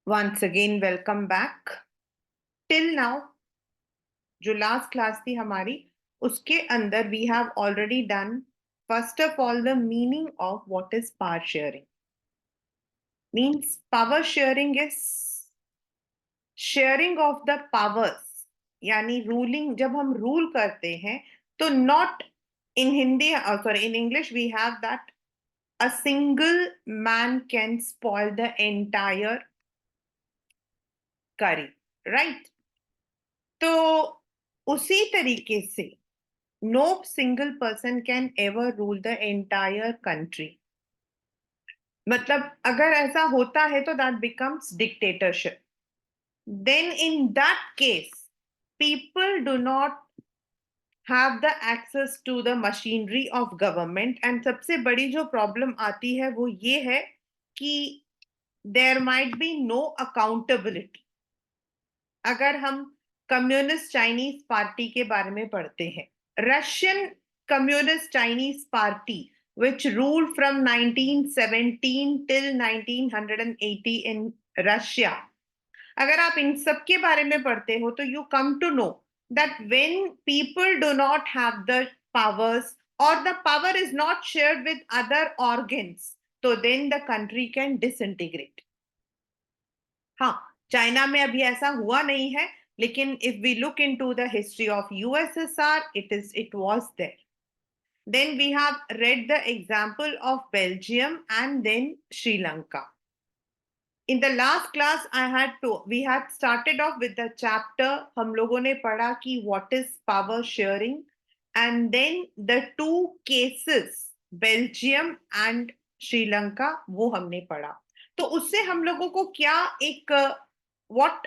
Once again, welcome back. Till now, जो last class थी हमारी, उसके अंदर we have already done first of all the meaning of what is power sharing. Means power sharing is sharing of the powers. यानी ruling जब हम rule करते हैं तो not in Hindi sorry in English we have that a single man can spoil the entire curry, right? तो उसी तरीके से no single person can ever rule the entire country. मतलब अगर ऐसा होता है तो that becomes dictatorship. Then in that case, people do not have the access to the machinery of government. And सबसे बड़ी जो problem आती है वो ये है कि there might be no accountability. अगर हम कम्युनिस्ट चाइनीज पार्टी के बारे में पढ़ते हैं, Russian communist Chinese party which ruled from 1917 till 1980 in Russia. अगर आप इन सब के बारे में पढ़ते हो तो you come to know that when people do not have the powers or the power is not shared with other organs, so then the country can disintegrate. हाँ, चाइना में अभी ऐसा हुआ नहीं है, लेकिन if we look into the history of USSR, it was there. Then we have read the example of Belgium and then Sri Lanka. In the last class, we had started off with the chapter. हम लोगों ने पढ़ा कि what is power sharing, and then the two cases, Belgium and Sri Lanka, वो हमने पढ़ा. तो उससे हम लोगों को क्या एक what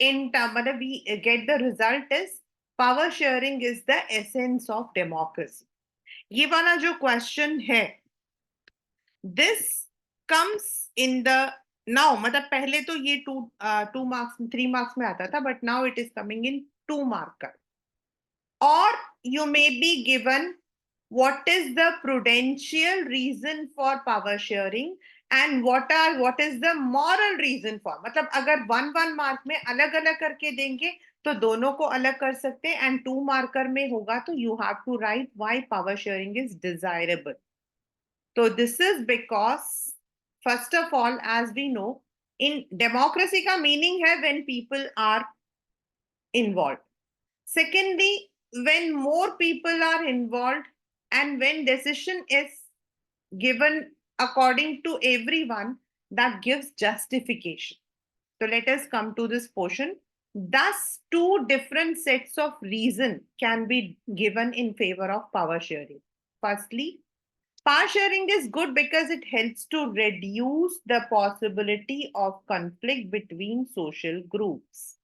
in मतलब we get the result is power sharing is the essence of democracy. ये वाला जो क्वेश्चन है, this comes in the now, मतलब पहले तो ये 2 marks 3 marks में आता था, but now it is coming in 2 marker. Or you may be given what is the prudential reason for power sharing and what is the moral reason for. मतलब अगर 1 mark में अलग अलग करके देंगे तो दोनों को अलग कर सकते हैं, and 2 marker में होगा तो you have to write why power sharing is desirable. So this is because, first of all, as we know, in democracy का meaning है when people are involved. Secondly, when more people are involved and when decision is given according to everyone, that gives justification. So let us come to this portion. Thus, two different sets of reason can be given in favor of power sharing. Firstly, power sharing is good because it helps to reduce the possibility of conflict between social groups.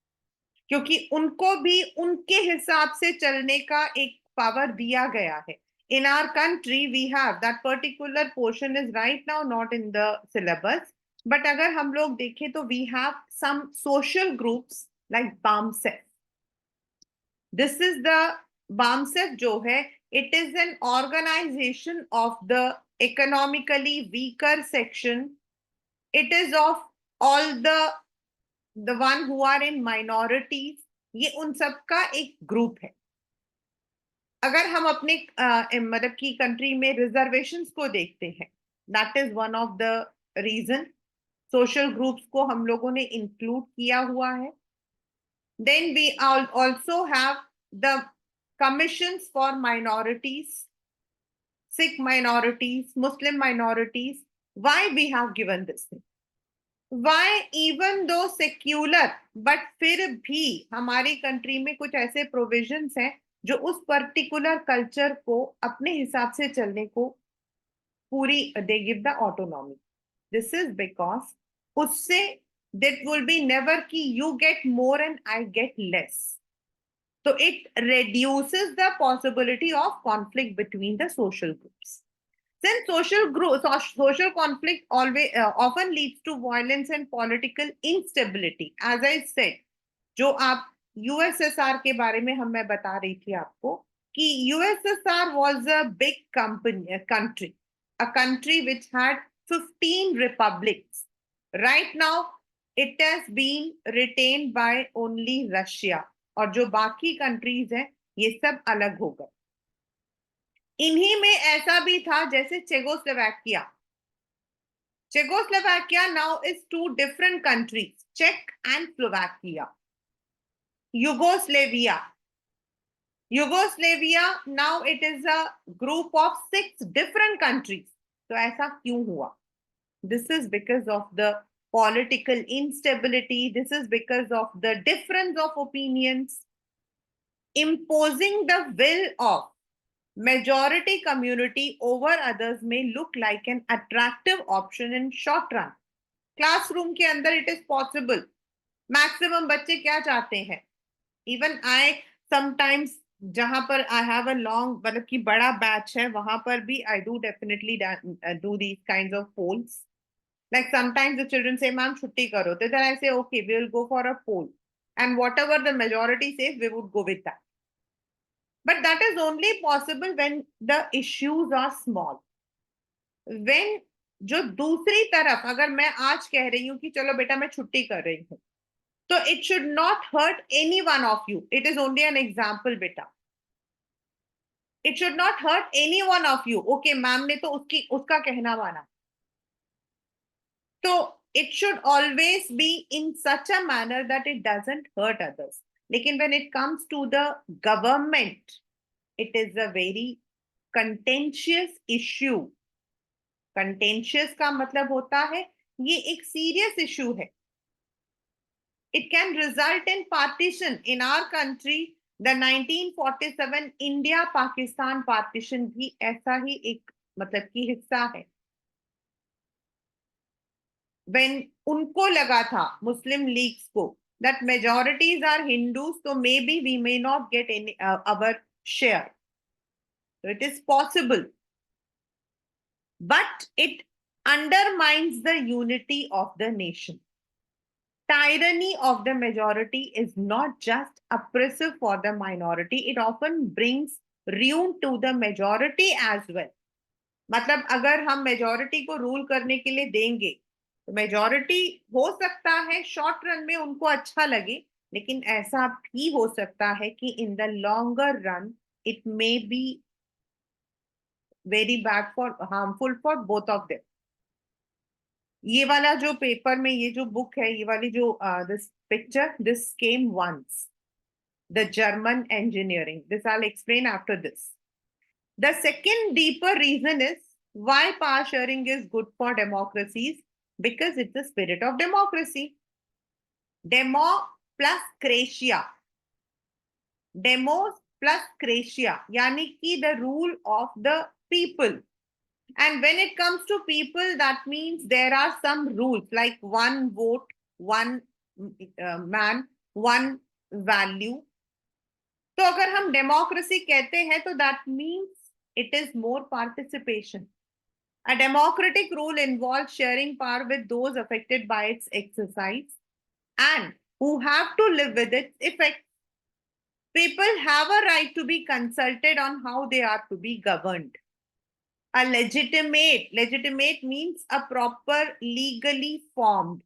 क्योंकि उनको भी उनके हिसाब से चलने का एक power दिया गया है. In our country, we have that particular portion is right now not in the syllabus. But अगर हम लोग देखें तो we have some social groups like BAMSEF. This is the BAMSEF जो है, it is an organization of the economically weaker section. It is of all the one who are in minorities. ये उन सब का एक ग्रुप है. अगर हम अपने मतलब की कंट्री में रिजर्वेशंस को देखते हैं, that is one of the reason. Social groups को हम लोगों ने इंक्लूड किया हुआ है. Then we also have the commissions for minorities, Sikh minorities, Muslim minorities. Why we have given this thing? Why even though secular, but फिर भी हमारी कंट्री में कुछ ऐसे प्रोविजंस हैं जो उस पर्टिकुलर कल्चर को अपने हिसाब से चलने को पूरी they give the autonomy. This is because उससे that will be never कि you get more and I get less. So it reduces the possibility of conflict between the social groups. Since social conflict always often leads to violence and political instability, as I said, जो आप USSR के बारे में मैं बता रही थी आपको कि USSR was a big country, a country which had 15 republics. Right now, it has been retained by only Russia, और जो बाकी कंट्रीज हैं ये सब अलग हो गए। इन्हीं में ऐसा भी था जैसे Czechoslovakia. Czechoslovakia now is two different countries, Czech and Slovakia. Yugoslavia. Yugoslavia, now it is a group of 6 different countries. तो ऐसा क्यों हुआ? This is because of the political instability. This is because of the difference of opinions. Imposing the will of majority community over others may look like an attractive option in short run. Classroom के अंदर it is possible. Maximum बच्चे क्या चाहते हैं? Even I sometimes, जहां पर I have a long, मतलब कि बड़ा बैच है, वहां पर भी I do definitely do these kinds of polls. Like sometimes the children say ma'am छुट्टी करो, तो then I say okay we will go for a poll, and whatever the majority says we would go with that. But that is only possible when the issues are small. When जो दूसरी तरफ, अगर मैं आज कह रही हूं कि चलो बेटा मैं छुट्टी कर रही हूं, तो it should not hurt any one of you. It is only an example, beta. It should not hurt any one of you. Okay, ma'am ने तो उसका कहना माना। तो it should always be in such a manner that it doesn't hurt others. लेकिन when it comes to the government, it is a very contentious issue. Contentious का मतलब होता है ये एक serious issue है। It can result in partition. In our country, the 1947 India-Pakistan partition भी ऐसा ही एक मतलब की हिस्सा है। When उनको लगा था मुस्लिम लीग्स को that majorities are Hindus, so maybe we may not get any our share. So it is possible, but it undermines the unity of the nation. Tyranny of the majority is not just oppressive for the minority, it often brings ruin to the majority as well. मतलब अगर हम majority को rule करने के लिए देंगे, तो majority हो सकता है शॉर्ट रन में उनको अच्छा लगे, लेकिन ऐसा भी हो सकता है कि in the longer run it may be very bad for, harmful for both of them. ये वाला जो पेपर में ये जो बुक है, ये वाली जो this picture, this came once, the German engineering. This I'll explain after this. The second deeper reason is why power sharing is good for democracies, because it's the spirit of democracy. Demo plus Croatia. Demos plus Croatia, yani ki the rule of the people. And when it comes to people, that means there are some rules like one vote, one man, one value. तो अगर हम democracy कहते हैं तो that means it is more participation. A democratic rule involves sharing power with those affected by its exercise and who have to live with its effects. People have a right to be consulted on how they are to be governed. A legitimate means a proper, legally formed.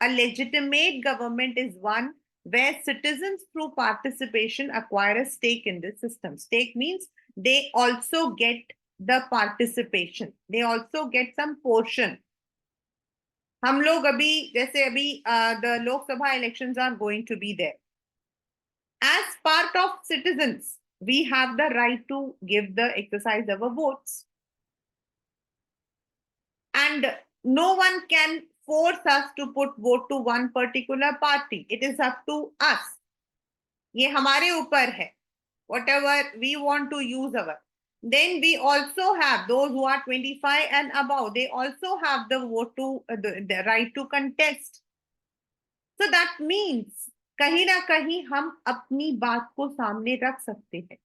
A legitimate government is one where citizens through participation acquire a stake in the system. Stake means they also get the participation. They also get some portion. हम लोग अभी जैसे अभी the Lok Sabha elections are going to be there. As part of citizens, we have the right to give the exercise our votes. And no one can force us to put vote to one particular party. It is up to us. ये हमारे ऊपर है. Whatever we want to use our. Then we also have those who are 25 and above. They also have the vote to the right to contest. So that means कहीं ना कहीं हम अपनी बात को सामने रख सकते हैं.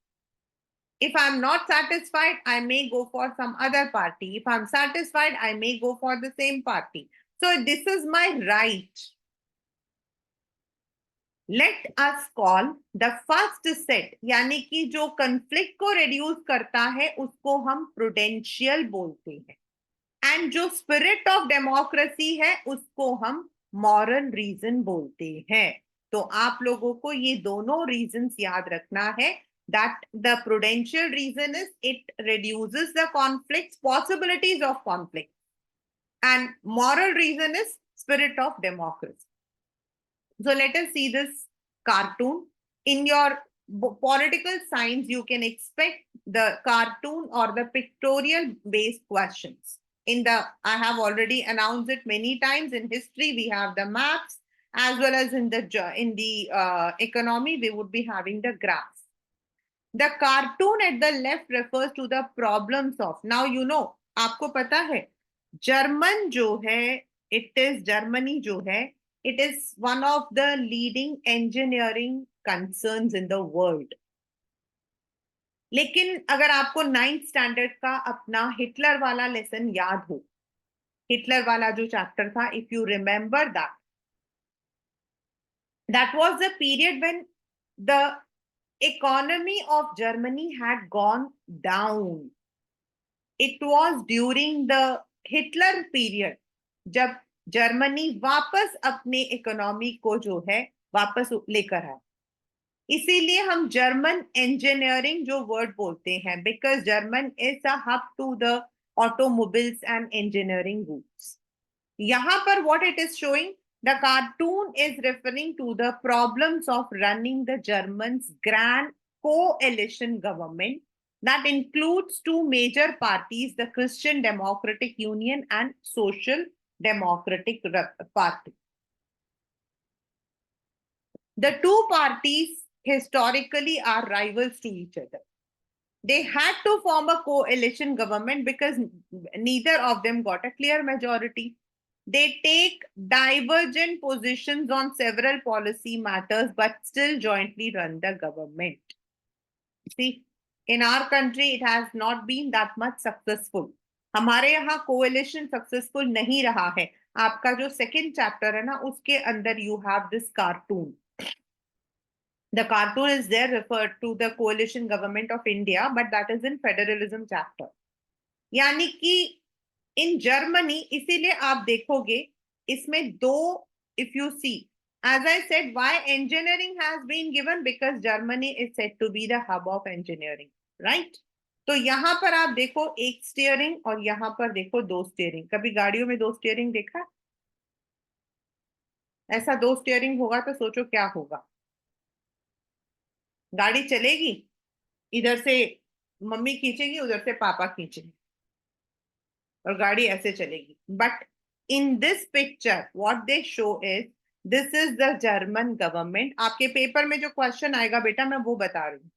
If I'm not satisfied, I may go for some other party. If I'm satisfied, I may go for the same party. So this is my right. Let us call the first set, यानी कि जो conflict को reduce करता है उसको हम prudential बोलते हैं, and जो spirit of democracy है उसको हम मॉरल रीजन बोलते हैं। तो आप लोगों को ये दोनों रीजंस याद रखना है, that the prudential reason is it reduces the conflicts, possibilities of conflict, and moral reason is spirit of democracy. So let us see this cartoon. In your political science, you can expect the cartoon or the pictorial based questions. I have already announced it many times. In history, we have the maps, as well as in the economy, we would be having the graphs. The cartoon at the left refers to the problems of. Now you know, आपको पता है, German जो है, Germany जो है, it is one of the leading engineering concerns in the world. लेकिन अगर आपको 9th स्टैंडर्ड का अपना हिटलर वाला लेसन याद हो, हिटलर वाला जो चैप्टर था, if you remember that was the period when the economy of Germany had gone down. It was during the Hitler period जब जर्मनी वापस अपने इकोनॉमी को जो है वापस लेकर आया। इसीलिए हम जर्मन इंजीनियरिंग जो वर्ड बोलते हैं, because German is a hub to the automobiles and engineering goods. यहाँ पर what it is showing, the cartoon is referring to the problems of running the Germans' grand coalition government that includes two major parties, the Christian Democratic Union and Social Democratic Party. The two parties historically are rivals to each other. They had to form a coalition government because neither of them got a clear majority. They take divergent positions on several policy matters, but still jointly run the government. See, in our country, it has not been that much successful. हमारे यहाँ coalition successful नहीं रहा है। आपका जो second chapter है ना, उसके अंदर you have this cartoon. The cartoon is there referred to the coalition government of India, but that is in federalism chapter. यानी कि in Germany, इसीलिए आप देखोगे इसमें दो, if you see, as I said, why engineering has been given, because Germany is said to be the hub of engineering, right? तो यहाँ पर आप देखो एक स्टीयरिंग और यहाँ पर देखो दो स्टीयरिंग। कभी गाड़ियों में दो स्टीयरिंग देखा? ऐसा दो स्टीयरिंग होगा तो सोचो क्या होगा। गाड़ी चलेगी, इधर से मम्मी खींचेगी, उधर से पापा खींचेंगे और गाड़ी ऐसे चलेगी। But in this picture what they show is, this is the German government. आपके पेपर में जो क्वेश्चन आएगा बेटा, मैं वो बता रही हूँ।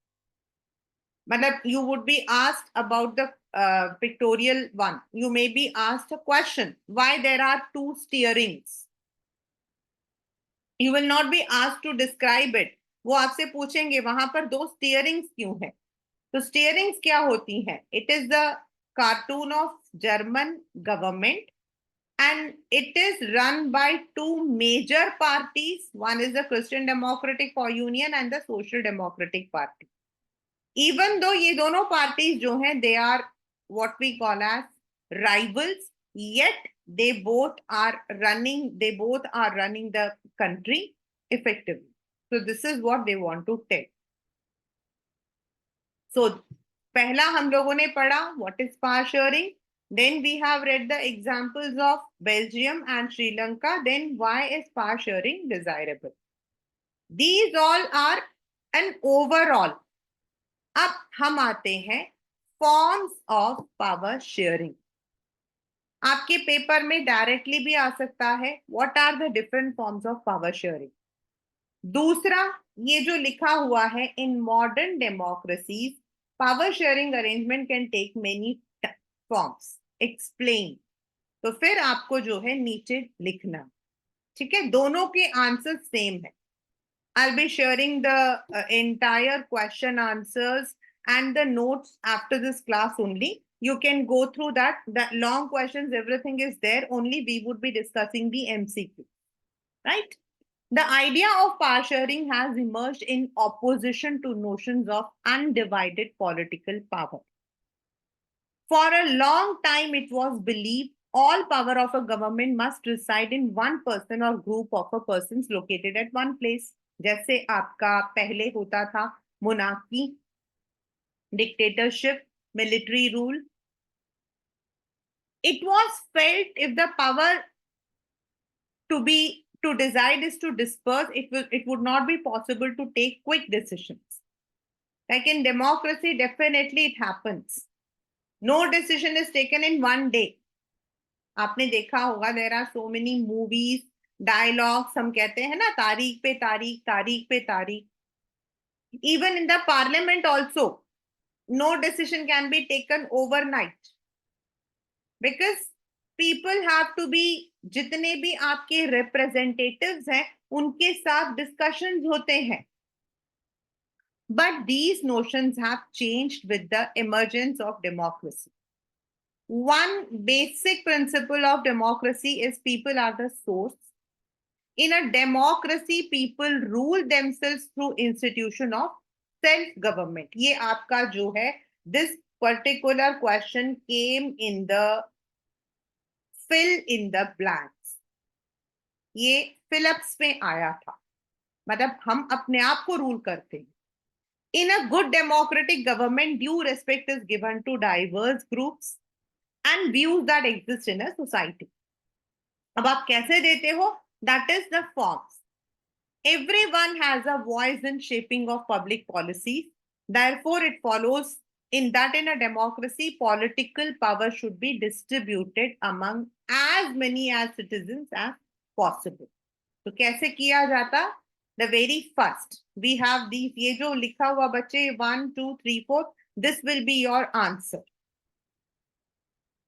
मतलब you would be asked about the pictorial one, you may be asked a question why there are two steerings. You will not be asked to describe it. वो आपसे पूछेंगे वहां पर दो स्टीयरिंग्स क्यों है। तो स्टीयरिंग्स क्या होती हैं? It is the cartoon of German government, and it is run by two major parties. One is the Christian Democratic Union and the Social Democratic Party. Even though ये दोनों parties जो हैं, they are what we call as rivals, yet they both are running the country effectively. So this is what they want to tell. So पहला हम लोगों ने पढ़ा what is power sharing, then we have read the examples of Belgium and Sri Lanka, then why is power sharing desirable. These all are an overall. अब हम आते हैं forms of power sharing. आपके पेपर में directly भी आ सकता है, what are the different forms of power sharing. दूसरा, ये जो लिखा हुआ है in modern democracies power sharing arrangement can take many forms. Explain. तो फिर आपको जो है नीचे लिखना, ठीक है? दोनों के आंसर सेम है. I'll be sharing the entire question answers and the notes after this class only. You can go through that. The long questions, everything is there. Only we would be discussing the MCQ, right? The idea of power sharing has emerged in opposition to notions of undivided political power. For a long time, it was believed all power of a government must reside in one person or group of a persons located at one place. जैसे आपका पहले होता था monarchy, dictatorship, military rule. It was felt if the power to decide is to disperse, it would not be possible to take quick decisions. Like in democracy, definitely it happens. No decision is taken in one day. आपने देखा होगा, there are so many movies, dialogues, हम कहते हैं ना तारीख पे तारीख, तारीख पे तारीख. Even in the parliament also, no decision can be taken overnight. Because people have to be, जितने भी आपके representatives हैं, उनके साथ discussions होते हैं. But these notions have changed with the emergence of democracy. One basic principle of democracy is people are the source. In a democracy, people rule themselves through institution of self-government. ये आपका जो है, this particular question came in the fill in the blanks. ये fill-ups में आया था. मतलब हम अपने आप को रूल करते हैं. In a good democratic government, due respect is given to diverse groups and views that exist in a society. अब आप कैसे देते हो? That is the forms. Everyone has a voice in shaping of public policies. Therefore, it follows in a democracy, political power should be distributed among as many as citizens as possible. तो कैसे किया जाता? The very first, we have these, ये जो लिखा हुआ बच्चे 1, 2, 3, 4, this will be your answer.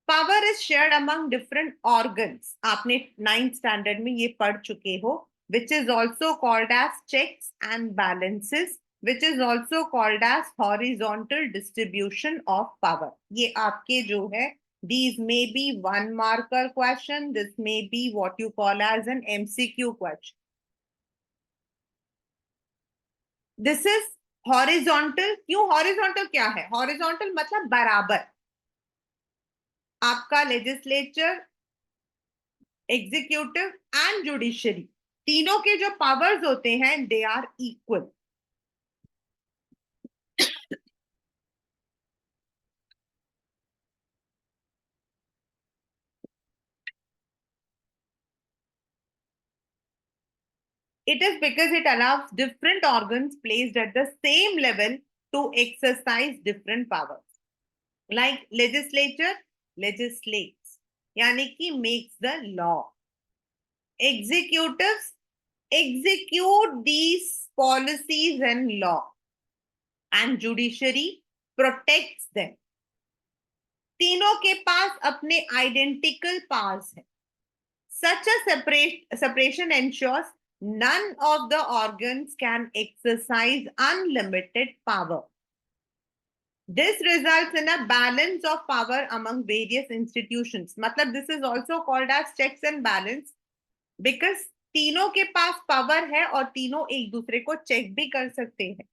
Power is shared among different organs. आपने 9th standard में ये पढ़ चुके हो, which is also called as checks and balances, which is also called as horizontal distribution of power. ये आपके जो है, these may be 1 marker question, this may be what you call as an MCQ question. This is horizontal. क्यों horizontal क्या है? Horizontal मतलब बराबर. आपका लेजिस्लेचर, एग्जीक्यूटिव एंड जुडिशरी, तीनों के जो पावर्स होते हैं, they are equal. It is because it allows different organs placed at the same level to exercise different powers. Like legislature legislates, यानी कि makes the law. Executives execute these policies and law. And judiciary protects them. तीनों के पास अपने identical powers हैं. Such a separation ensures none of the organs can exercise unlimited power. This results in a balance of power among various institutions. मतलब this is also called as checks and balance because तीनों के पास power है और तीनों एक दूसरे को check भी कर सकते हैं.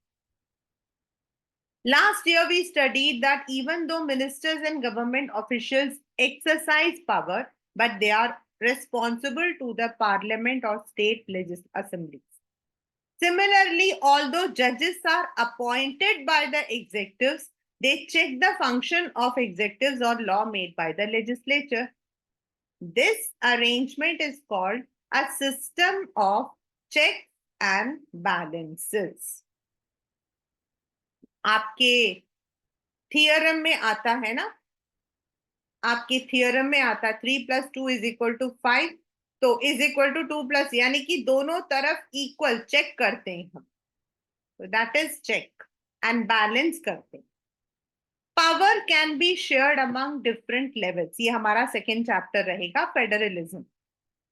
Last year we studied that even though ministers and government officials exercise power, but they are responsible to the parliament or state assemblies. Similarly, although judges are appointed by the executives, they check the function of executives or law made by the legislature. This arrangement is called a system of checks and balances. आपके theorem में आता है ना, आपके theorem में आता 3 + 2 = 5, तो is equal to 2 plus, यानी कि दोनों तरफ इक्वल चेक करते हैं हम, तो that is check and balance करते हैं. Power can be shared among different levels, ये हमारा सेकेंड चैप्टर रहेगा, federalism.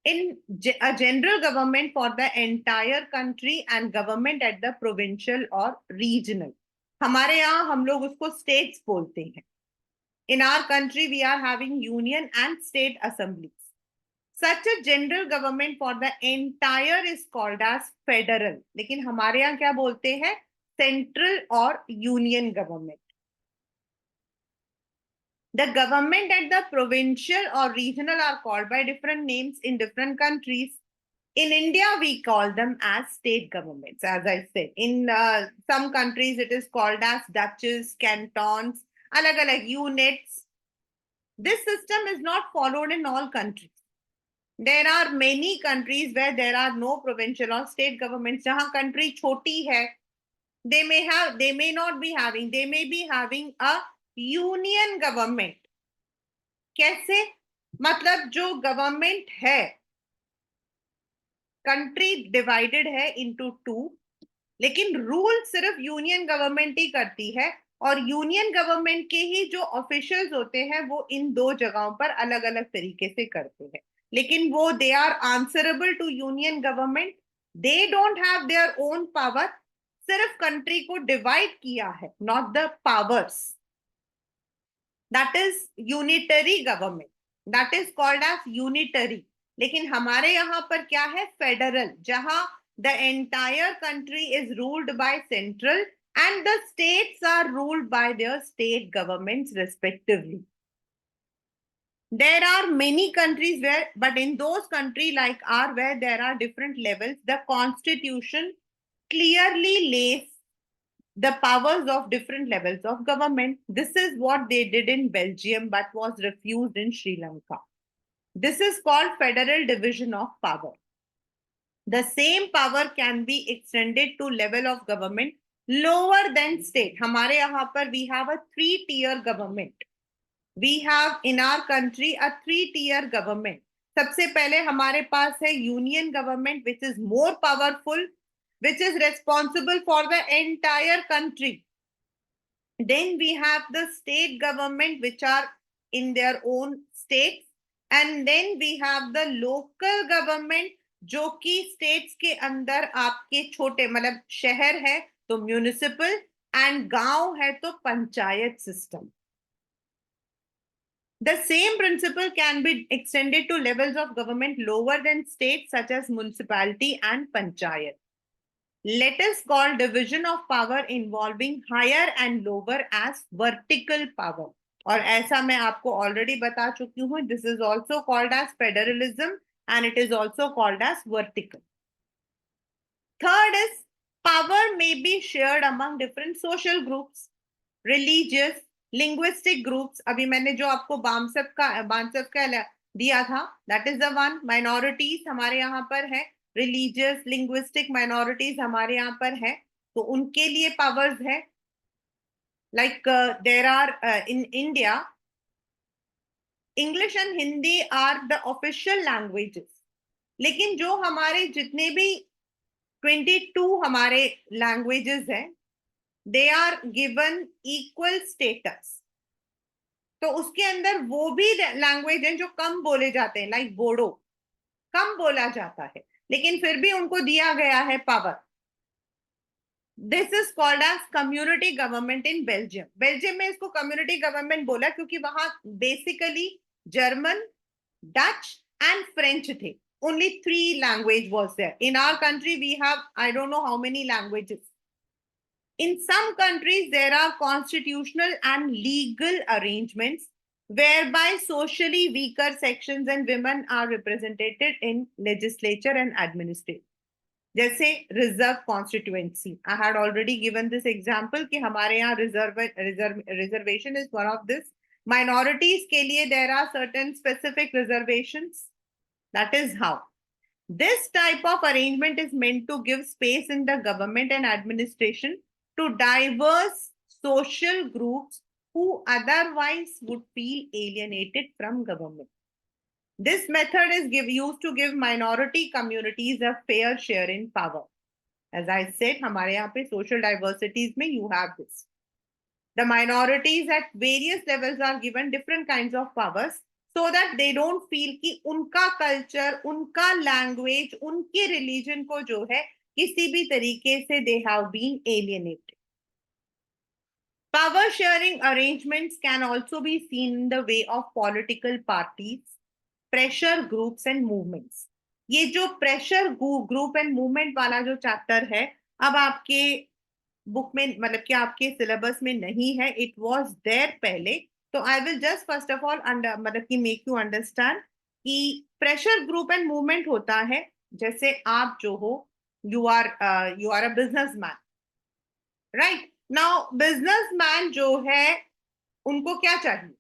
In a general government for the entire country and government at the provincial or regional. हमारे यहाँ हम लोग उसको states बोलते हैं. In our country we are having union and state assemblies. Such a general government for the entire is called as federal. लेकिन हमारे यहाँ क्या बोलते हैं? Central or union government. The government at the provincial or regional are called by different names in different countries. In India, we call them as state governments, as I said. In some countries, it is called as duchies, cantons, alag-alag units. This system is not followed in all countries. There are many countries where there are no provincial or state governments. Jahan country choti hai, they may not be having, they may be having a union government. कैसे? मतलब जो government है, country divided है into two, लेकिन rule सिर्फ union government ही करती है, और यूनियन गवर्नमेंट के ही जो ऑफिशियल्स होते हैं वो इन दो जगहों पर अलग अलग तरीके से करते हैं, लेकिन वो they are answerable to union government. They don't have their own power. सिर्फ कंट्री को डिवाइड किया है, not the powers. That is unitary government. That is called as unitary. लेकिन हमारे यहाँ पर क्या है? फेडरल, जहां the entire country is ruled by central and the states are ruled by their state governments respectively. There are many countries where, but in those countries like ours where there are different levels, the constitution clearly lays the powers of different levels of government. This is what they did in Belgium but was refused in Sri Lanka. This is called federal division of power. The same power can be extended to level of government lower than state. हमारे यहाँ पर we have a 3-tier government. We have in our country a 3-tier government. सबसे पहले हमारे पास है union government which is more powerful, which is responsible for the entire country. Then we have the state government which are in their own states, and then we have the local government जो कि states के अंदर आपके छोटे मतलब शहर है तो म्यूनिसिपल, एंड गांव है तो panchayat system. The same principle can be extended to levels of government lower than states such as municipality and panchayat. Let us call division of power involving higher and lower as vertical power. और ऐसा मैं आपको already बता चुकी हूँ. This is also called as federalism and it is also called as vertical. Third is power may be shared among different social groups, religious, linguistic groups. अभी मैंने जो आपको बामसब का दिया था, that is the one. Minorities हमारे यहाँ पर है, religious, linguistic minorities हमारे यहाँ पर है, तो उनके लिए powers है. Like there are in India, English and Hindi are the official languages. लेकिन जो हमारे जितने भी 22 हमारे languages हैं, they are given equal status. तो उसके अंदर वो भी लैंग्वेज हैं जो कम बोले जाते हैं, लाइक बोडो कम बोला जाता है, लेकिन फिर भी उनको दिया गया है power. This is called as community government in Belgium. Belgium में इसको कम्युनिटी गवर्नमेंट बोला क्योंकि वहां basically German, Dutch and French थे. Only 3 language was there. In our country, we have, I don't know how many languages. In some countries, there are constitutional and legal arrangements whereby socially weaker sections and women are represented in legislature and administration. जैसे reserve constituency. I had already given this example कि हमारे यहाँ reservation is one of this. Minorities के लिए there are certain specific reservations. That is how. This type of arrangement is meant to give space in the government and administration to diverse social groups who otherwise would feel alienated from government. This method is used to give minority communities a fair share in power. As I said, हमारे यहाँ पे social diversities में you have this. The minorities at various levels are given different kinds of powers, so that they don't feel कि उनका culture, उनका language, उनके religion को जो है किसी भी तरीके से they have been alienated. Power sharing arrangements can also be seen in the way of political parties, pressure groups and movements. ये जो प्रेशर ग्रुप एंड मूवमेंट वाला जो चैप्टर है, अब आपके बुक में मतलब कि आपके सिलेबस में नहीं है. इट वाज देयर पहले, तो तो I will just first of all मतलब कि मेक यू अंडरस्टैंड कि प्रेशर ग्रुप एंड मूवमेंट होता है, जैसे आप जो हो, you are a businessman, right? Now businessman जो है, उनको क्या चाहिए?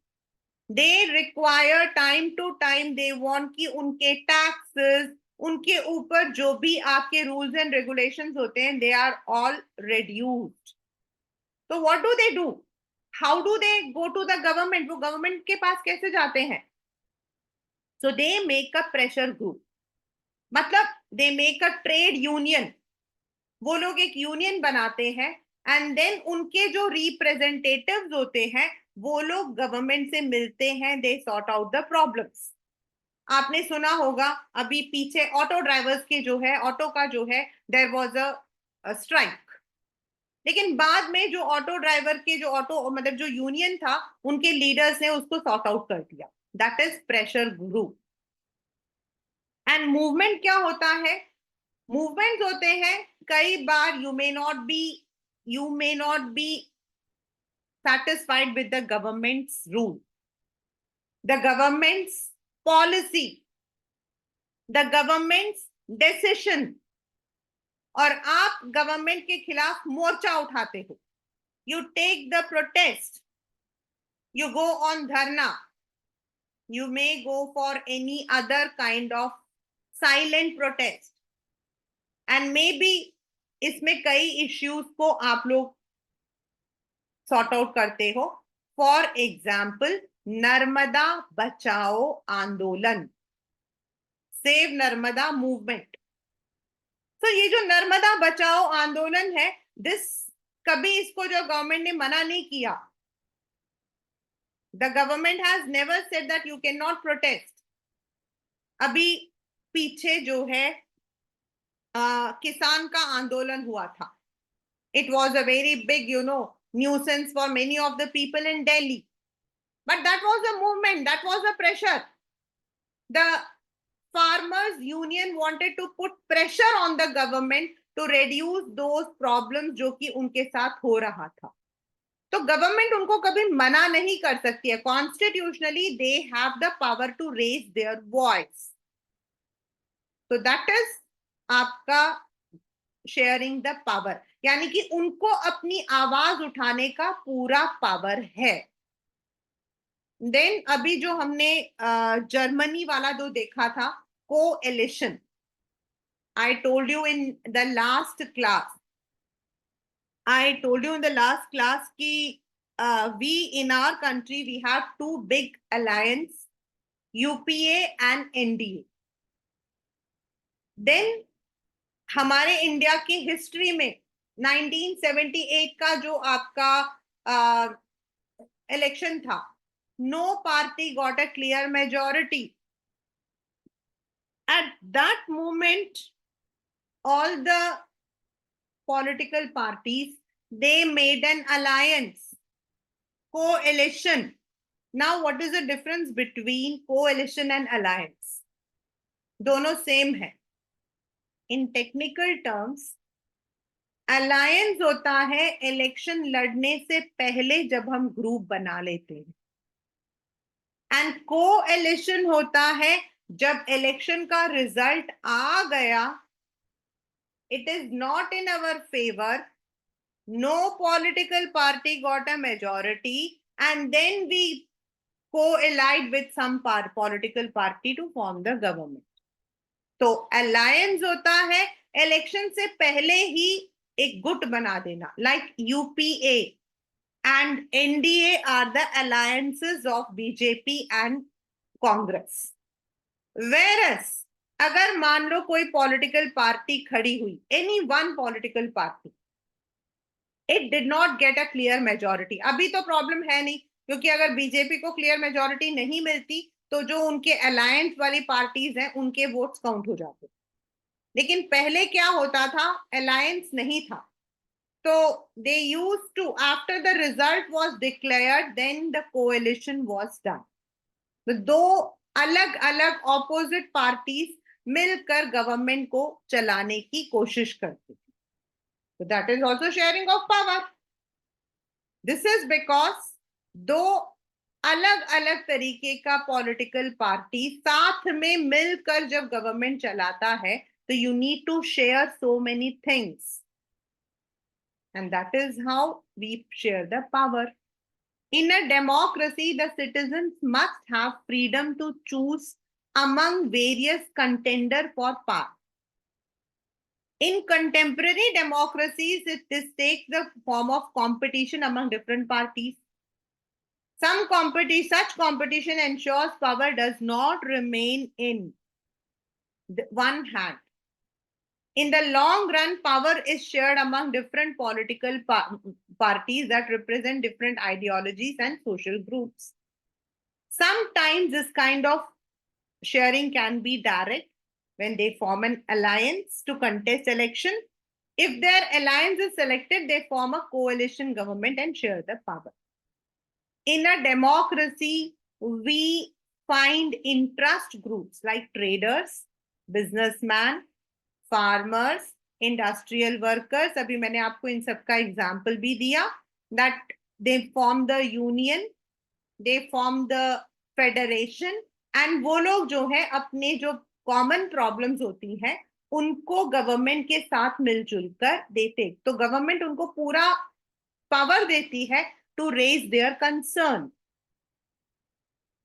They require time to time, they want कि उनके टैक्सेस, उनके ऊपर जो भी आपके रूल्स एंड रेगुलेशंस होते हैं, दे आर ऑल रिड्यूस्ड। तो what do they do? How do they go to the government? वो गवर्नमेंट के पास कैसे जाते हैं? So they make a pressure group, मतलब they make a trade union. वो लोग एक यूनियन बनाते हैं एंड देन उनके जो रिप्रेजेंटेटिव्स होते हैं, वो लोग गवर्नमेंट से मिलते हैं, they sort out the problems. आपने सुना होगा अभी पीछे ऑटो ड्राइवर्स के जो है, ऑटो का जो है, देयर वाज अ स्ट्राइक, लेकिन बाद में जो ऑटो ड्राइवर के जो ऑटो मतलब जो यूनियन था, उनके लीडर्स ने उसको सॉर्ट आउट कर दिया। That is pressure group. And movement क्या होता है? मूवमेंट्स होते हैं, कई बार you may not be satisfied with the government's rule, the government's policy, the government's decision, और आप गवर्नमेंट के खिलाफ मोर्चा उठाते हो। You take the protest, you go on dharna, you may go for any other kind of silent protest, and maybe इसमें कई issues को आप लोग सॉर्ट आउट करते हो। फॉर एग्जाम्पल, नर्मदा बचाओ आंदोलन, सेव नर्मदा मूवमेंट। तो ये जो नर्मदा बचाओ आंदोलन है, दिस कभी इसको जो गवर्नमेंट ने मना नहीं किया। The government has never said that you can not protest. अभी पीछे जो है किसान का आंदोलन हुआ था, it was a very big nuisance for many of the people in Delhi, but that was a movement, that was a pressure. The farmers union wanted to put pressure on the government to reduce those problems जो कि उनके साथ हो रहा था। तो government उनको कभी मना नहीं कर सकती है। Constitutionally they have the power to raise their voice. तो दैट इज आपका शेयरिंग द पावर, यानी कि उनको अपनी आवाज उठाने का पूरा पावर है। देन अभी जो हमने जर्मनी वाला जो देखा था, coalition, I told you in the last class. I told you in the last class कि we in our country we have two big alliance, UPA and NDA. Then हमारे इंडिया की हिस्ट्री में 1978 का जो आपका इलेक्शन था, no party got a clear majority. At that moment, all the political parties, they made an alliance, coalition. Now what is the difference between coalition and alliance? दोनों same है। इन technical terms, alliance होता है election लड़ने से पहले जब हम group बना लेते हैं, एंड कोएलिशन होता है जब इलेक्शन का रिजल्ट आ गया, it is not in our favour, no political party got a majority, and then we co-allied with some political party to form the government. तो अलायंस होता है इलेक्शन से पहले ही एक गुट बना देना, like UPA and NDA are the alliances of BJP and Congress. Whereas अगर मान लो कोई पॉलिटिकल पार्टी खड़ी हुई, any one political party, it did not get a clear majority. अभी तो प्रॉब्लम है नहीं, क्योंकि अगर बीजेपी को क्लियर मेजोरिटी नहीं मिलती तो जो उनके अलायंस वाली पार्टीज हैं उनके वोट्स काउंट हो जाते। लेकिन पहले क्या होता था, अलायंस नहीं था, तो they use to, after the result was declared, then the coalition was done. तो दो अलग अलग ऑपोजिट पार्टीज मिलकर गवर्नमेंट को चलाने की कोशिश करती थी। So that is also sharing of power. This is because दो अलग अलग तरीके का पॉलिटिकल पार्टी साथ में मिलकर जब गवर्नमेंट चलाता है, तो you need to share so many things, and that is how we share the power. In a democracy, the citizens must have freedom to choose among various contenders for power. In contemporary democracies, this takes the form of competition among different parties. Such competition ensures power does not remain in one hand. In the long run, power is shared among different political parties that represent different ideologies and social groups. Sometimes this kind of sharing can be direct when they form an alliance to contest election. If their alliance is selected, they form a coalition government and share the power. In a democracy, we find interest groups like traders, businessmen, farmers, industrial workers. अभी मैंने आपको इन सब का example भी दिया. That they form the union, they form the federation, and वो लोग जो है अपने जो कॉमन प्रॉब्लम्स होती हैं उनको गवर्नमेंट के साथ मिलजुल कर देते, तो गवर्नमेंट उनको पूरा पावर देती है to raise their concern.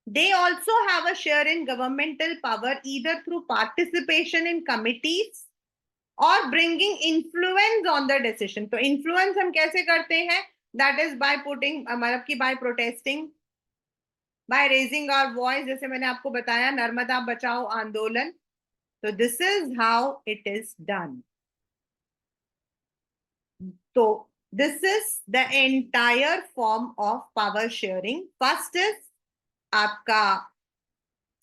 They also have a share in governmental power either through participation in committees or bringing influence on the decision. तो influence हम कैसे करते हैं? That is by putting, मतलब कि by protesting, by raising our voice. जैसे मैंने आपको बताया नर्मदा बचाओ आंदोलन. So this is how it is done. So this is the entire form of power sharing. First is आपका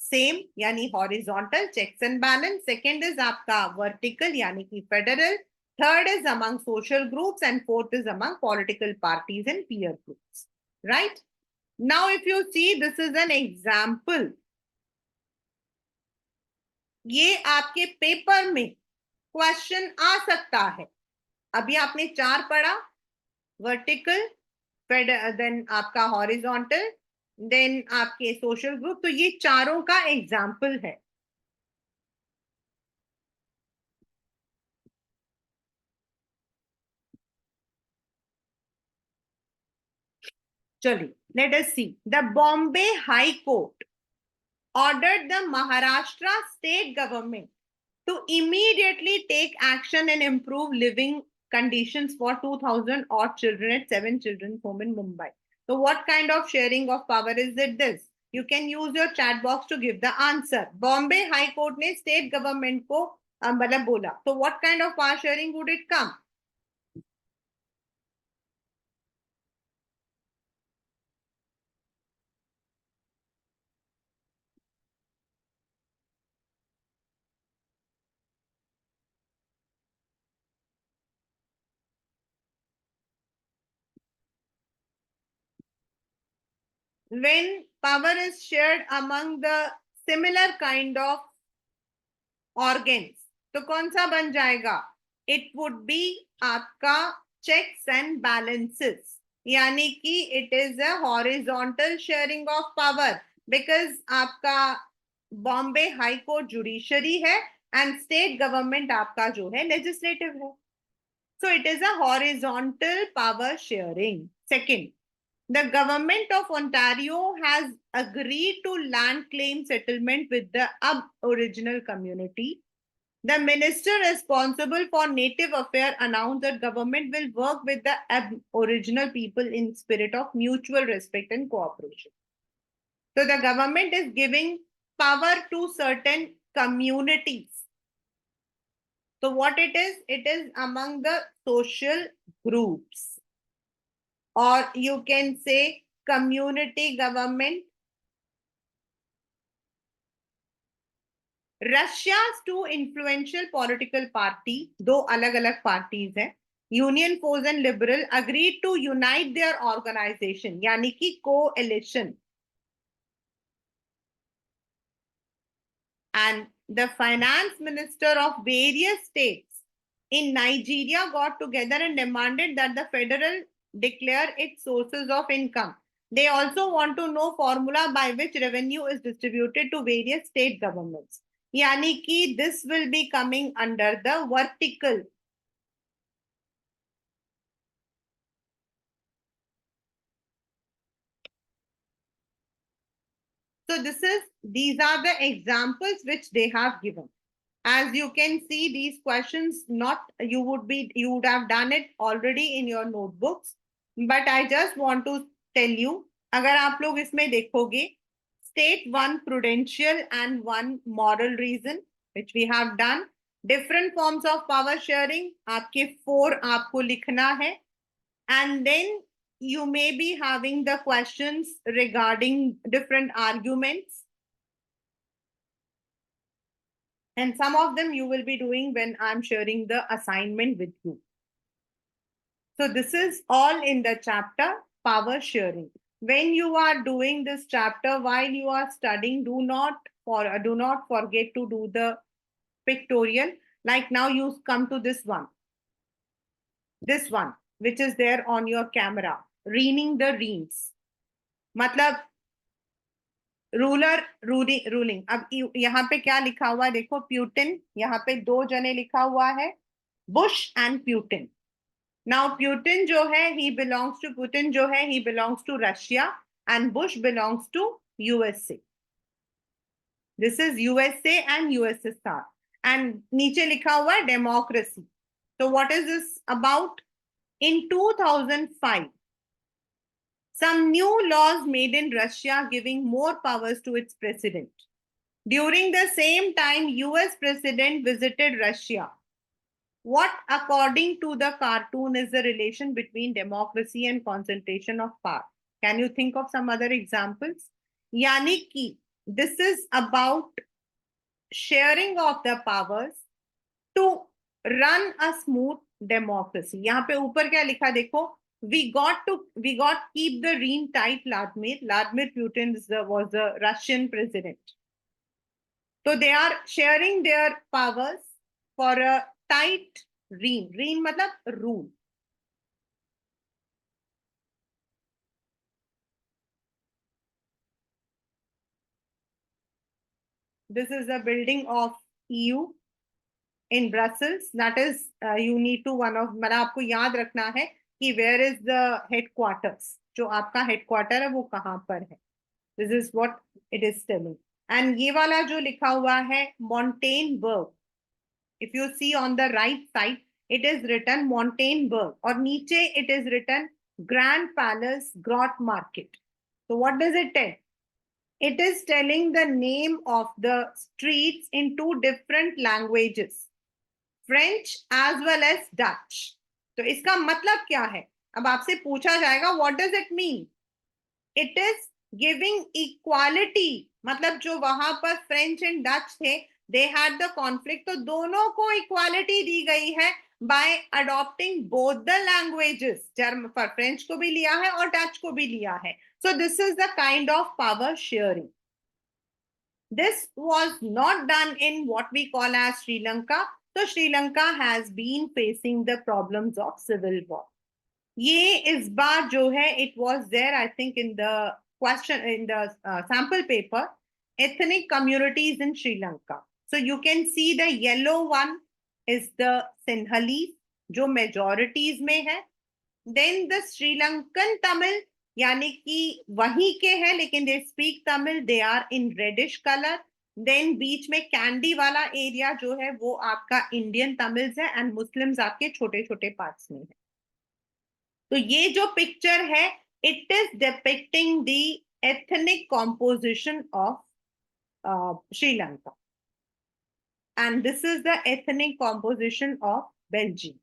सेम यानी horizontal checks and balance. Second is आपका vertical यानी कि federal. Third is among social groups and fourth is among political parties and peer groups. Right now if you see this is an example. ये आपके paper में question आ सकता है. अभी आपने 4 पढ़ा, वर्टिकल, देन आपका हॉरिजॉन्टल, देन आपके सोशल ग्रुप. तो ये चारों का एग्जाम्पल है. चलिए, let us see. The Bombay High Court ordered the Maharashtra state government to immediately take action and improve living conditions for 2,000 odd children at 7 children's home in Mumbai. So what kind of sharing of power is it this? You can use your chat box to give the answer. Bombay High Court ने state government को मतलब बोला. So what kind of power sharing would it come? When power is shared among the similar kind of organs, तो कौन सा बन जाएगा? It would be आपका checks and balances, यानी कि it is a horizontal sharing of power because आपका Bombay High court judiciary है एंड स्टेट गवर्नमेंट आपका जो है लेजिस्लेटिव है. So it is a horizontal power sharing. Second, the government of Ontario has agreed to land claim settlement with the Aboriginal community. The minister responsible for native affairs announced that government will work with the Aboriginal people in spirit of mutual respect and cooperation. So the government is giving power to certain communities. So what it is among the social groups, or you can say community government. Russia's two influential political party, दो अलग अलग parties हैं, Union Force and Liberal, agreed to unite their organization, यानी कि coalition. And the finance minister of various states in Nigeria got together and demanded that the federal declare its sources of income. They also want to know formula by which revenue is distributed to various state governments. यानी कि this will be coming under the vertical. So these are the examples which they have given. As you can see, these questions you would have done it already in your notebooks, but I just want to tell you, अगर आप लोग इसमें देखोगे, state one prudential and one moral reason, which we have done. Different forms of power sharing, आपके 4 आपको लिखना है, and then you may be having the questions regarding different arguments. And some of them you will be doing when I'm sharing the assignment with you. So this is all in the chapter power sharing. When you are doing this chapter while you are studying, do not forget to do the pictorial. Like now you come to this one, which is there on your camera, reaming the reams. मतलब ruler ruling. अब यहाँ पे क्या लिखा हुआ है देखो, Putin. यहाँ पे 2 जने लिखा हुआ है, Bush and Putin. Now Putin जो है ही belongs to Russia and Bush belongs to USA. This is USA and USSR. And नीचे लिखा हुआ है डेमोक्रेसी. तो what is this about? In 2005 some new laws made in Russia giving more powers to its president. During the same time, US president visited Russia. What, according to the cartoon, is the relation between democracy and concentration of power? Can you think of some other examples? Yani ki, this is about sharing of the powers to run a smooth democracy. यहाँ पे ऊपर क्या लिखा देखो, we got keep the rein tight. Vladimir Putin was the Russian president. So they are sharing their powers for a tight rein. Rein matlab rule. This is the building of EU in Brussels. That is, you need to मतलब आपको याद रखना है कि where is the headquarters. जो आपका headquarter है वो कहाँ पर है. This is what it is telling. And ये वाला जो लिखा हुआ है Montaigneburg. If you see on the right side, it is written Montaigneburg. और नीचे it is written Grand Palace Grot Market. So what does it tell? It is telling the name of the streets in 2 different languages, French as well as Dutch. तो इसका मतलब क्या है? अब आपसे पूछा जाएगा what does it mean? It is giving equality. मतलब जो वहां पर फ्रेंच एंड डच थे, they had the conflict, तो दोनों को इक्वालिटी दी गई है by adopting both the languages. पर फ्रेंच को भी लिया है और डच को भी लिया है. So this is the kind of power sharing. This was not done in what we call as Sri Lanka. So Sri Lanka has been facing the problems of civil war. ये इस बार जो है, it was there I think in the question in the sample paper, ethnic communities in Sri Lanka. So you can see the yellow one is the Sinhalese, जो majorities में है. Then the Sri Lankan Tamil, यानी कि वहीं के हैं लेकिन they speak Tamil, they are in reddish color. Then बीच में कैंडी वाला एरिया जो है वो आपका इंडियन तमिल्स है एंड मुस्लिम्स आपके छोटे छोटे पार्ट्स में है. तो ये जो पिक्चर है, it is depicting the ethnic composition of Sri Lanka. And this is the ethnic composition of Belgium.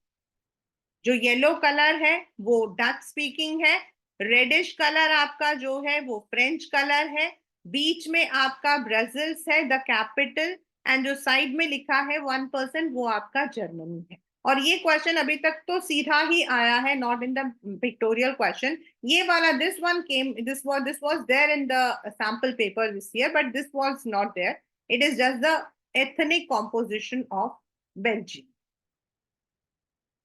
जो येलो कलर है वो डच स्पीकिंग है, रेडिश कलर आपका जो है वो फ्रेंच कलर है, बीच में आपका ब्राजील्स है द कैपिटल, एंड जो साइड में लिखा है 1% वो आपका जर्मनी है. और ये क्वेश्चन अभी तक तो सीधा ही आया है, not in the pictorial question. ये वाला this was there in the sample paper this year, but this was not there. It is just the ethnic composition of Belgium.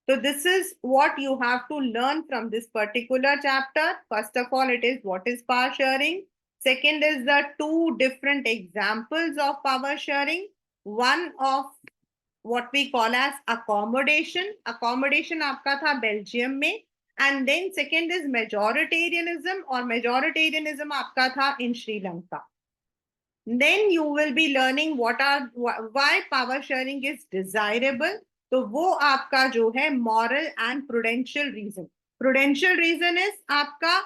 So this is what you have to learn from this particular chapter. First of all, it is what is power sharing. Second is the two different examples of power sharing. One of what we call as accommodation. Accommodation आपका था Belgium में. And then second is majoritarianism, और majoritarianism आपका था in Sri Lanka. Then you will be learning why power sharing is desirable. तो वो आपका जो है moral and prudential reason. Prudential reason is आपका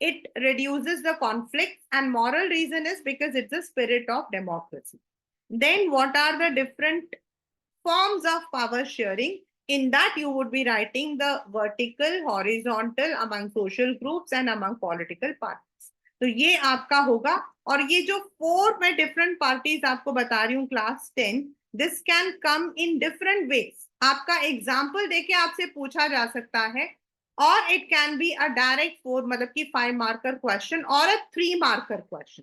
it reduces the conflict, and moral reason is because it's the spirit of democracy. Then what are the different forms of power sharing? In that you would be writing the vertical, horizontal, among social groups and among political parties. तो ये आपका होगा. और ये जो 4 मैं different parties आपको बता रही हूँ class 10, this can come in different ways. आपका एग्जाम्पल देके आपसे पूछा जा सकता है, और it can be a direct 4 मतलब कि 5 मार्कर क्वेश्चन और अ 3 marker question.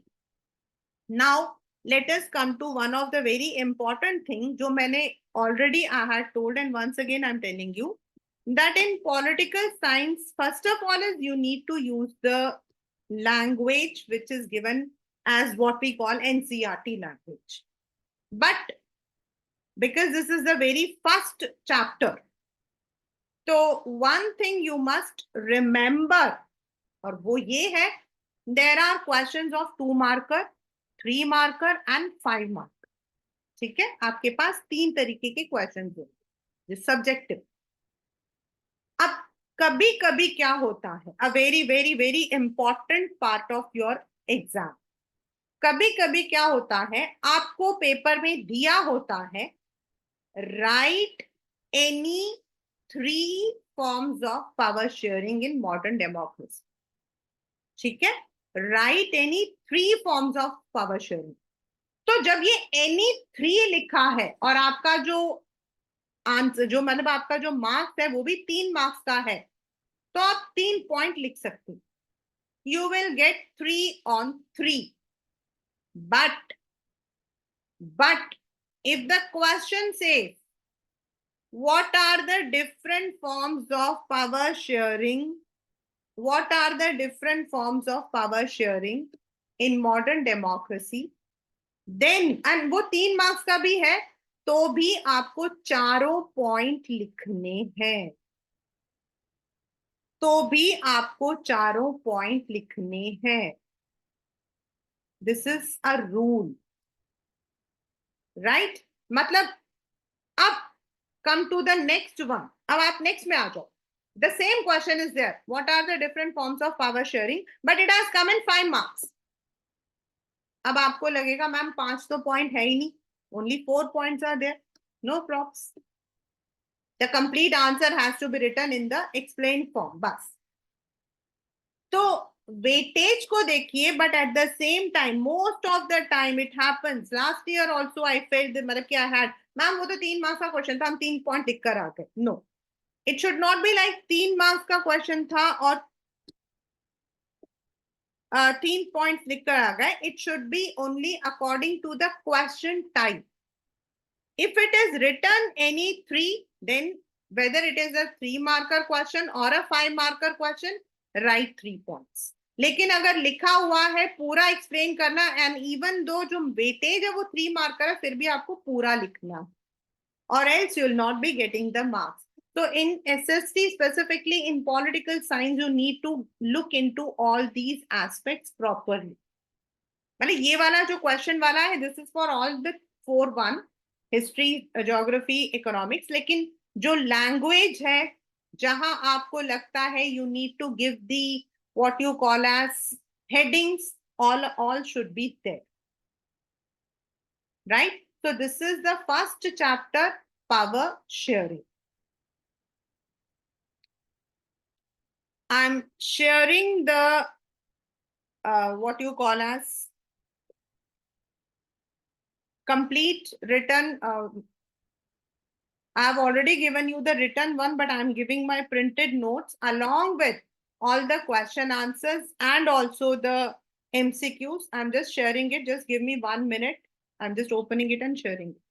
Now let us come to one of the very important thing जो मैंने already I had told, and once again I'm telling you that in political science, first of all is you need to use the language which is given as what we call NCERT language. But because this is the very first chapter, so one thing you must remember, और वो ये है, there are questions of 2 marker, 3 marker and 5 marker. ठीक है, आपके पास 3 तरीके के question होंगे सब्जेक्टिव. अब कभी कभी क्या होता है, a very very very important part of your exam, कभी कभी क्या होता है, आपको पेपर में दिया होता है right any 3 forms of power sharing in modern democracy. ठीक है, right any 3 forms of power sharing. तो जब ये एनी 3 लिखा है और आपका जो आंसर जो मतलब आपका जो मार्क्स है वो भी 3 मार्क्स का है, तो आप 3 पॉइंट लिख सकते हैं. You will get 3 on 3. But if the question says what are the different forms of power sharing, what are the different forms of power sharing in modern democracy, then and वो 3 marks का भी है, तो भी आपको चारों point लिखने हैं, तो भी आपको चारों पॉइंट लिखने हैं. This is a rule, right. मतलब अब come to the next one. अब आप नेक्स्ट में आ जाओ. The same question is there, what are the different forms of power sharing, but it has come in 5 marks. अब आपको लगेगा मैम 5 तो पॉइंट है ही नहीं, only 4 points are there. No probs, the complete answer has to be written in the explained form. बस तो weightage को देखिए, but at the same time most of the time it happens. Last year also I failed, मतलब क्या had ma'am वो तो 3 marks का question था, हम 3 पॉइंट लिख कर आ गए. No, it should not be like 3 marks का क्वेश्चन था और 3 पॉइंट लिख कर आ गए. It should be only according to the question type. If it is written any 3, then whether it is a 3 marker question or a 5 marker question, write 3 points. लेकिन अगर लिखा हुआ है पूरा एक्सप्लेन करना, एंड इवन दो जो weightage है वो 3 मार्कर है, फिर भी आपको पूरा लिखना, or else you will not be getting the marks. So in SST, specifically in political science, you need to look into all these aspects properly. मतलब ये वाला जो क्वेश्चन वाला है, this is for all the 4-1 history, geography, economics. लेकिन जो language है, जहां आपको लगता है you need to give the what you call as headings, all should be there, right? So this is the first chapter, power sharing. I'm sharing the what you call as complete written. I have already given you the written one, but I am giving my printed notes along with all the question answers and also the MCQs. I'm just sharing it. Just give me 1 minute. I'm just opening it and sharing it.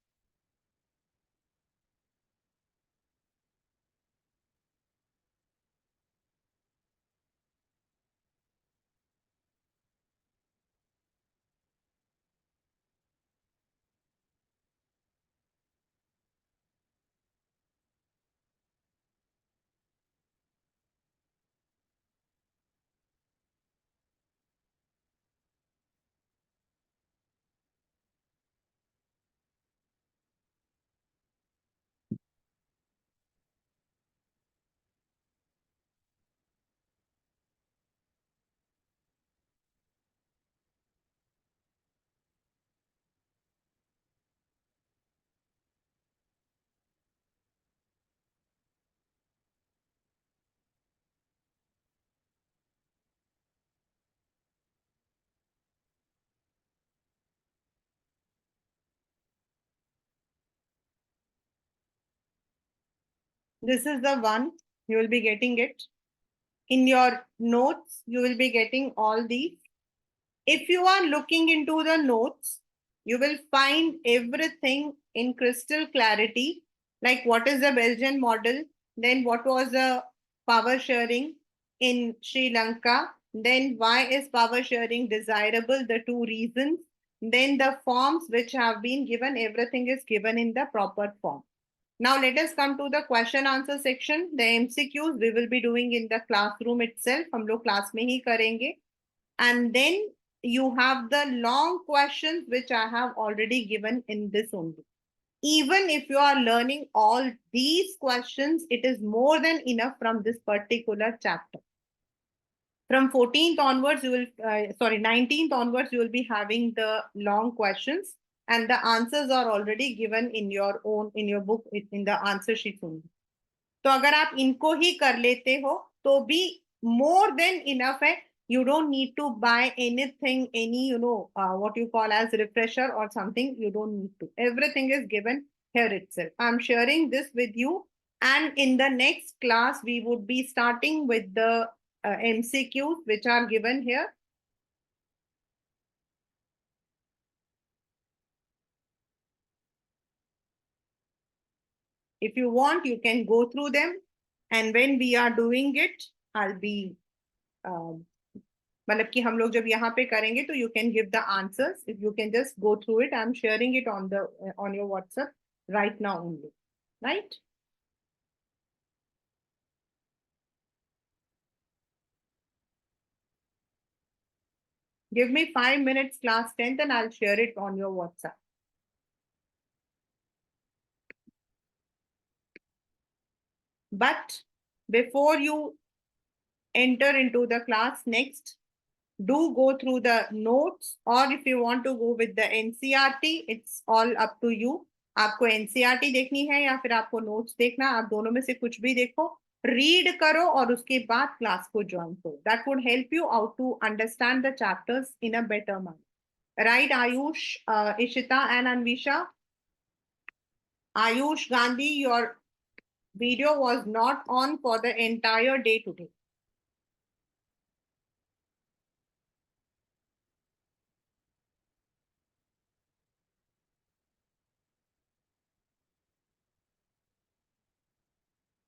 This is the one. You will be getting it. In your notes, you will be getting all these. If you are looking into the notes, you will find everything in crystal clarity, like what is the Belgian model, then what was the power sharing in Sri Lanka, then why is power sharing desirable, the two reasons, then the forms which have been given, everything is given in the proper form. Now let us come to the question answer section. The MCQs we will be doing in the classroom itself. हम लोग class में ही करेंगे. And then you have the long questions which I have already given in this only. Even if you are learning all these questions, it is more than enough from this particular chapter. From 14th onwards, you will, 19th onwards, you will be having the long questions and the answers are already given in your own, in your book, in the answer sheet only. तो अगर आप इनको ही कर लेते हो तो भी more than enough है. You don't need to buy anything, any, what you call as refresher or something. You don't need to. Everything is given here itself. I'm sharing this with you. And in the next class, we would be starting with the MCQs, which are given here. If you want, you can go through them. And when we are doing it, I'll be मतलब कि हम लोग जब यहाँ पे करेंगे तो you can give the answers. If you can just go through it, I'm sharing it on the on your WhatsApp right now only, right? Give me 5 minutes, class 10th, and I'll share it on your WhatsApp. But before you enter into the class next, do go through the notes, or if you want to go with the NCERT, it's all up to you. आपको NCERT देखनी है या फिर आपको notes देखना, आप दोनों में से कुछ भी देखो, रीड करो और उसके बाद क्लास को ज्वाइन करो. That would help you out to understand the chapters in a better manner. Right Ayush, Ishita and Anvisha? Ayush Gandhi, your video was not on for the entire day today.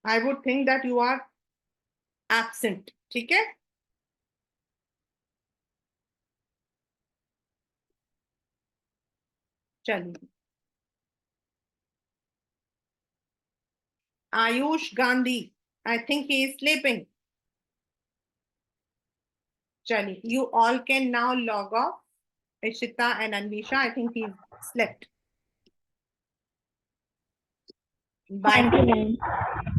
I would think that you are absent. ठीक है? चलिए. Ayush Gandhi, I think he is sleeping. Chali, you all can now log off. Ishita and Anvisha, I think he's slept. Bye. Thank you, ma'am.